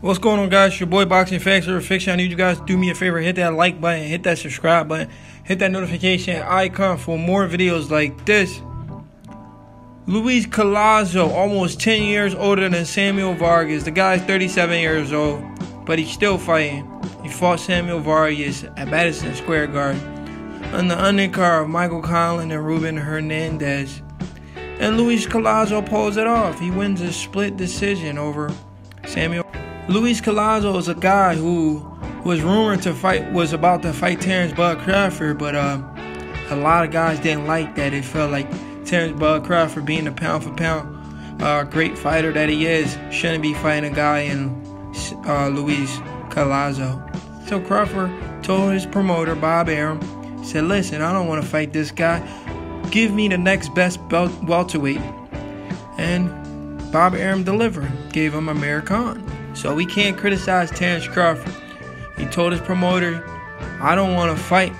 What's going on, guys? It's your boy Boxing Facts or Fiction. I need you guys to do me a favor. Hit that like button, hit that subscribe button, hit that notification icon for more videos like this. Luis Collazo, almost 10 years older than Samuel Vargas. The guy's 37 years old, but he's still fighting. He fought Samuel Vargas at Madison Square Garden on the undercard of Michael Collin and Ruben Hernandez. And Luis Collazo pulls it off. He wins a split decision over Samuel. Luis Collazo is a guy who was rumored to fight, was about to fight Terrence Bud Crawford, but a lot of guys didn't like that. It felt like Terrence Bud Crawford, being a pound-for-pound great fighter that he is, shouldn't be fighting a guy in Luis Collazo. So Crawford told his promoter, Bob Arum, said, "Listen, I don't want to fight this guy. Give me the next best welterweight." And Bob Arum delivered, gave him Amir Khan. So we can't criticize Terrence Crawford. He told his promoter, "I don't want to fight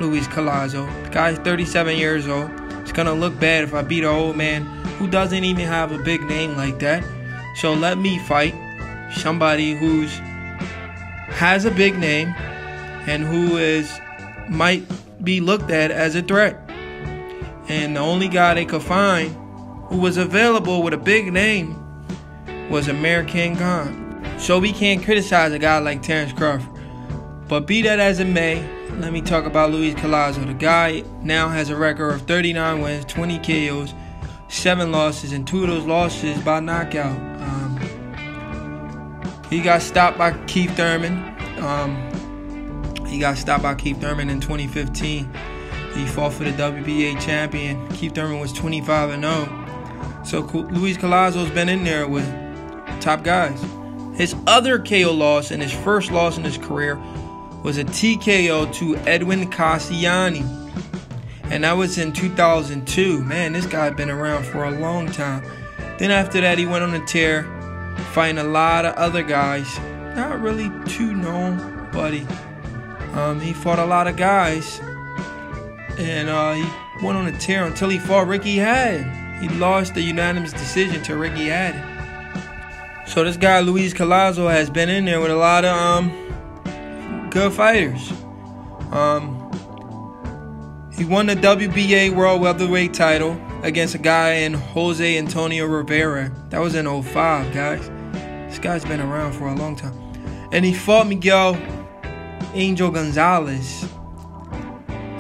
Luis Collazo. The guy's 37 years old. It's going to look bad if I beat an old man who doesn't even have a big name like that. So let me fight somebody who has a big name and who might be looked at as a threat." And the only guy they could find who was available with a big name was Amir Khan. So we can't criticize a guy like Terrence Crawford. But be that as it may, let me talk about Luis Collazo. The guy now has a record of 39 wins, 20 KOs, 7 losses, and 2 of those losses by knockout. He got stopped by Keith Thurman. In 2015. He fought for the WBA champion. Keith Thurman was 25-0. So Luis Collazo's been in there with top guys. His other KO loss and his first loss in his career was a TKO to Edwin Cassiani. And that was in 2002. Man, this guy had been around for a long time. Then after that, he went on a tear, fighting a lot of other guys. Not really too known, but he fought a lot of guys. And he went on a tear until he fought Ricky Hatton. He lost the unanimous decision to Ricky Hatton. So this guy, Luis Collazo, has been in there with a lot of good fighters. He won the WBA World Welterweight title against a guy in Jose Antonio Rivera. That was in 2005, guys. This guy's been around for a long time. And he fought Miguel Angel Gonzalez.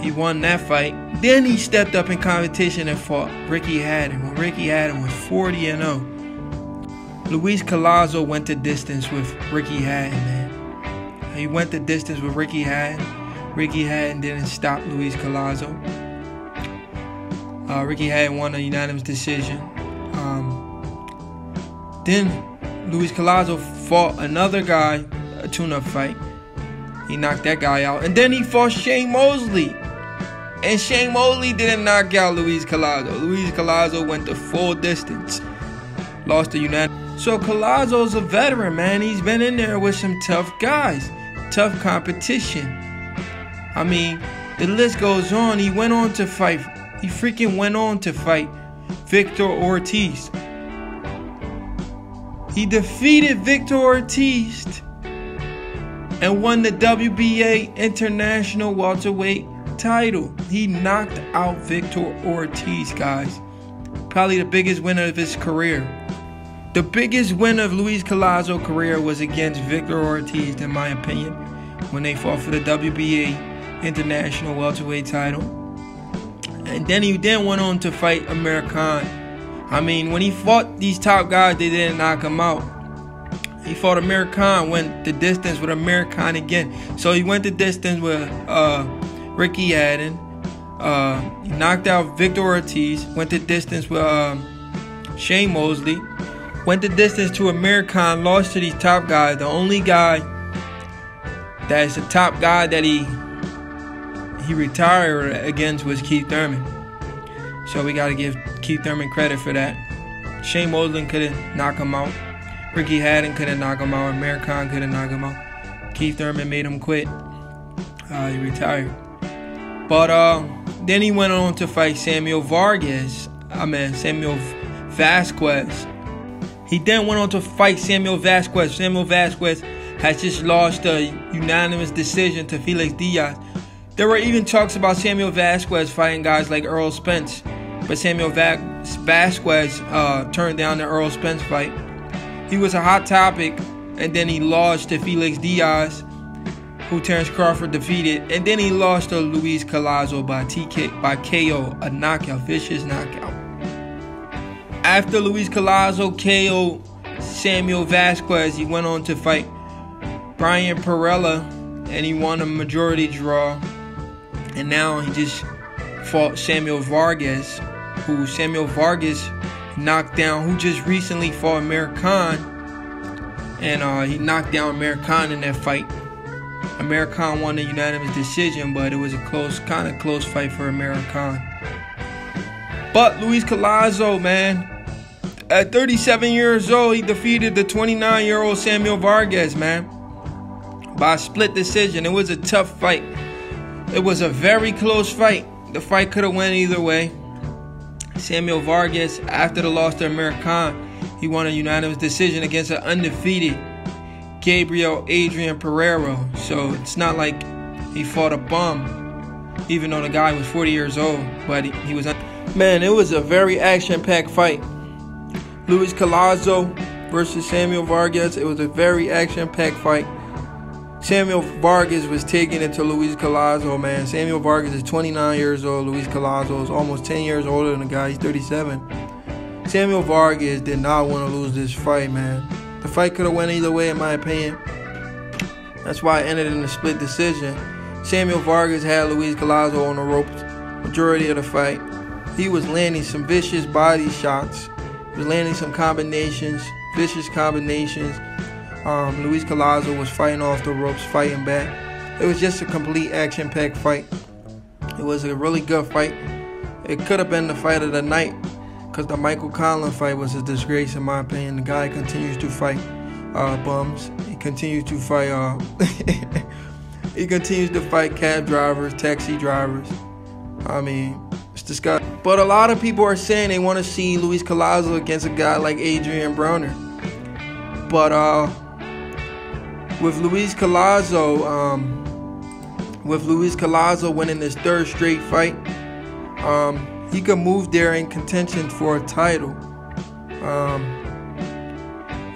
He won that fight. Then he stepped up in competition and fought Ricky Hatton when Ricky Hatton was 40-0. Luis Collazo went the distance with Ricky Hatton, man. He went the distance with Ricky Hatton. Ricky Hatton didn't stop Luis Collazo. Ricky Hatton won a unanimous decision. Then Luis Collazo fought another guy, a tune-up fight. He knocked that guy out. And then he fought Shane Mosley. And Shane Mosley didn't knock out Luis Collazo. Luis Collazo went the full distance. Lost the unanimous. So Collazo's a veteran, man. He's been in there with some tough guys. Tough competition. I mean, the list goes on. He went on to fight. He freaking went on to fight Victor Ortiz. He defeated Victor Ortiz and won the WBA International Welterweight title. He knocked out Victor Ortiz, guys. Probably the biggest winner of his career. The biggest win of Luis Collazo's career was against Victor Ortiz, in my opinion, when they fought for the WBA International Welterweight title. And then he went on to fight Amir Khan. I mean, when he fought these top guys, they didn't knock him out. He fought Amir Khan, went the distance with Amir Khan again. So he went the distance with Ricky Hatton. He knocked out Victor Ortiz, went the distance with Shane Mosley. Went the distance to Amir Khan, lost to these top guys. The only guy that is the top guy that he retired against was Keith Thurman. So we got to give Keith Thurman credit for that. Shane Mosley couldn't knock him out. Ricky Hatton couldn't knock him out. Amir Khan couldn't knock him out. Keith Thurman made him quit. He retired. But then he went on to fight Samuel Vasquez. He then went on to fight Samuel Vasquez. Samuel Vasquez has just lost a unanimous decision to Felix Diaz. There were even talks about Samuel Vasquez fighting guys like Errol Spence, but Samuel Vasquez turned down the Errol Spence fight. He was a hot topic, and then he lost to Felix Diaz, who Terence Crawford defeated, and then he lost to Luis Collazo by KO, a knockout, vicious knockout. After Luis Collazo KO'd Samuel Vasquez, he went on to fight Brian Perella, and he won a majority draw. And now he just fought Samuel Vargas, who Samuel Vargas knocked down, who just recently fought Amir Khan, and he knocked down Amir Khan in that fight. Amir Khan won a unanimous decision, but it was a kind of close fight for Amir Khan. But Luis Collazo, man, at 37 years old, he defeated the 29-year-old Samuel Vargas, man, by a split decision. It was a tough fight. It was a very close fight. The fight could have went either way. Samuel Vargas, after the loss to Amir Khan, he won a unanimous decision against an undefeated Gabriel Adrian Pereira. So it's not like he fought a bum, even though the guy was 40 years old. But he was... Man, it was a very action-packed fight. Luis Collazo versus Samuel Vargas. It was a very action-packed fight. Samuel Vargas was taking it to Luis Collazo, man. Samuel Vargas is 29 years old. Luis Collazo is almost 10 years older than the guy. He's 37. Samuel Vargas did not want to lose this fight, man. The fight could have went either way, in my opinion. That's why it ended in a split decision. Samuel Vargas had Luis Collazo on the ropes majority of the fight. He was landing some vicious body shots. He was landing some combinations, vicious combinations. Luis Collazo was fighting off the ropes, fighting back. It was just a complete action-packed fight. It was a really good fight. It could have been the fight of the night, because the Michael Conlan fight was a disgrace, in my opinion. The guy continues to fight bums. He continues to fight he continues to fight cab drivers, taxi drivers. I mean, it's disgusting. But a lot of people are saying they want to see Luis Collazo against a guy like Adrian Broner. But with Luis Collazo winning his third straight fight, he could move there in contention for a title.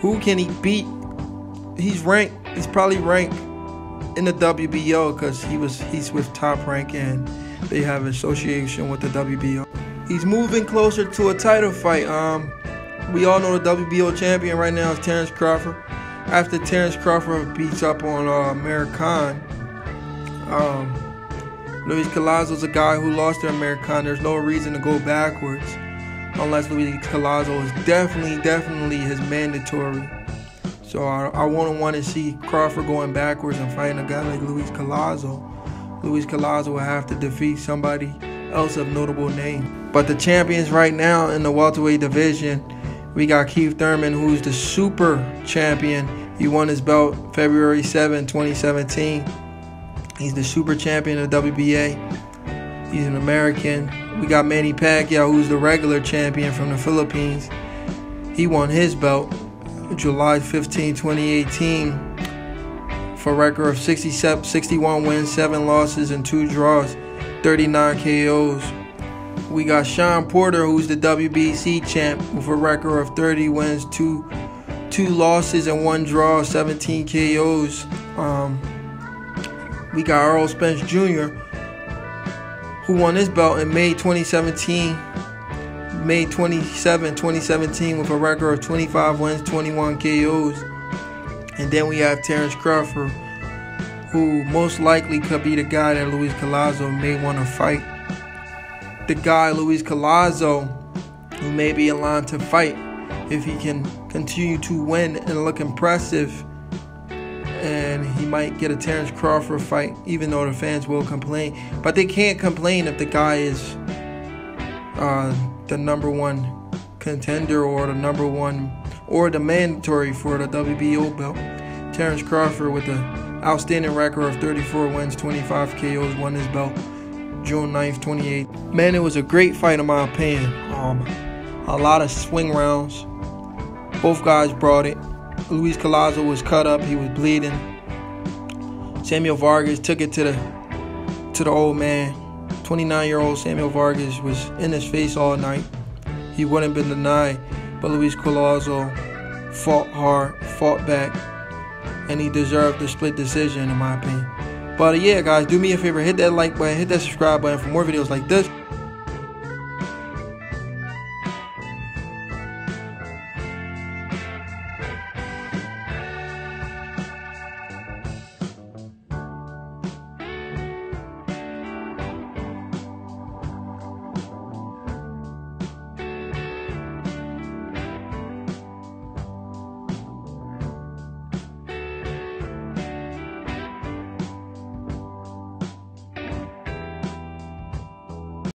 Who can he beat? He's ranked. He's probably ranked in the WBO because he's with Top Rank and they have association with the WBO. He's moving closer to a title fight. We all know the WBO champion right now is Terence Crawford. After Terence Crawford beats up on Amir Khan, Luis Collazo's a guy who lost to Amir Khan. There's no reason to go backwards unless Luis Collazo is definitely his mandatory. So I wouldn't want to see Crawford going backwards and fighting a guy like Luis Collazo. Luis Collazo will have to defeat somebody else of notable name. But the champions right now in the welterweight division, we got Keith Thurman, who's the super champion. He won his belt February 7, 2017. He's the super champion of the WBA. He's an American. We got Manny Pacquiao, who's the regular champion from the Philippines. He won his belt July 15, 2018 for a record of 61 wins, 7 losses, and 2 draws, 39 KOs. We got Sean Porter, who's the WBC champ, with a record of 30 wins, 2 losses, and 1 draw, 17 KOs. We got Errol Spence Jr., who won his belt in May 27, 2017 with a record of 25 wins, 21 KOs. And then we have Terence Crawford, who most likely could be the guy that Luis Collazo may want to fight. The guy, Luis Collazo, who may be in line to fight if he can continue to win and look impressive. And he might get a Terence Crawford fight, even though the fans will complain. But they can't complain if the guy is the #1 contender or the #1 or the mandatory for the WBO belt. Terence Crawford, with an outstanding record of 34 wins, 25 KOs, won his belt June 9th, 2018. Man, it was a great fight in my opinion. A lot of swing rounds. Both guys brought it. Luis Collazo was cut up. He was bleeding. Samuel Vargas took it to the old man. 29-year-old Samuel Vargas was in his face all night. He wouldn't been denied, but Luis Collazo fought hard, fought back, and he deserved the split decision in my opinion. But yeah, guys, do me a favor, hit that like button, hit that subscribe button for more videos like this.